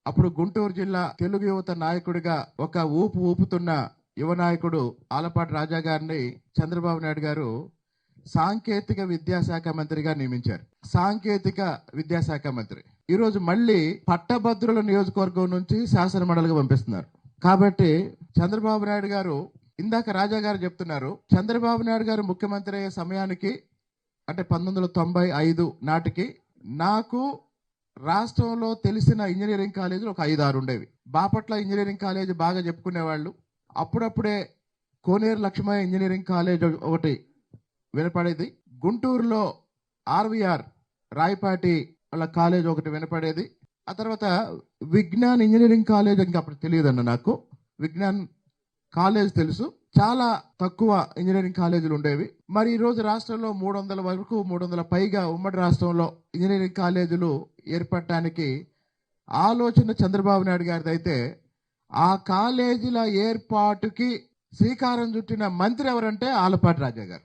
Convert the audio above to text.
అప్పుడు గుంటూరు జిల్లా తెలుగు యువత నాయకుడిగా ఒక ఊపుతున్న యువ నాయకుడు ఆలపాటి రాజా గారిని చంద్రబాబు నాయుడు గారు సాంకేతిక విద్యాశాఖ మంత్రిగా నియమించారు. సాంకేతిక విద్యాశాఖ మంత్రి ఈరోజు మళ్ళీ పట్టభద్రుల నియోజకవర్గం నుంచి శాసనమండలిగా పంపిస్తున్నారు. కాబట్టి చంద్రబాబు నాయుడు గారు, ఇందాక రాజా గారు చెప్తున్నారు, చంద్రబాబు నాయుడు గారు ముఖ్యమంత్రి అయ్యే సమయానికి అంటే 1995 నాటికి నాకు రాష్ట్రంలో తెలిసిన ఇంజనీరింగ్ కాలేజీలు ఒక 5-6 ఉండేవి. బాపట్ల ఇంజనీరింగ్ కాలేజీ బాగా చెప్పుకునేవాళ్ళు. అప్పుడప్పుడే కోనేరు లక్ష్మయ్య ఇంజనీరింగ్ కాలేజ్ ఒకటి వినపడేది. గుంటూరులో ఆర్వీఆర్ రాయపాటి వాళ్ళ కాలేజ్ ఒకటి వినపడేది. ఆ తర్వాత విజ్ఞాన్ ఇంజనీరింగ్ కాలేజ్ ఇంకా అప్పుడు తెలియదన్న నాకు. విజ్ఞాన్ కాలేజ్ తెలుసు, చాలా తక్కువ ఇంజనీరింగ్ కాలేజీలు ఉండేవి. మరి ఈ రోజు రాష్ట్రంలో 300 వరకు 300 పైగా ఉమ్మడి రాష్ట్రంలో ఇంజనీరింగ్ కాలేజీలు ఏర్పడటానికి ఆలోచన చంద్రబాబు నాయుడు గారిది అయితే ఆ కాలేజీల ఏర్పాటుకి శ్రీకారం చుట్టిన మంత్రి ఎవరంటే ఆలపాటి రాజా గారు.